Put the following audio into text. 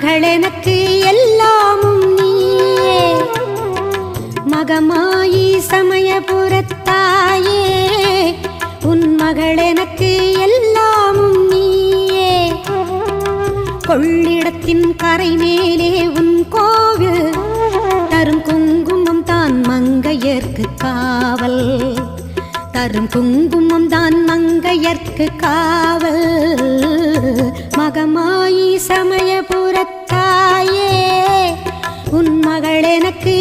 மகள் எனக்கு எல்லாமும் நீயே மகமாயி சமயபுரத்தாயே உன் மகள் எனக்கு எல்லாமும் நீயே கொள்ளிடத்தின் கரை மேலே உன் கோவில் தரும் குங்குமம் தான் மங்கையர்க்கு காவல் தரும் குங்குமம் தான் மங்கையர்க்கு காவல் மகமாயி சமயபுரத்தாயே உன் மகள் எனக்கு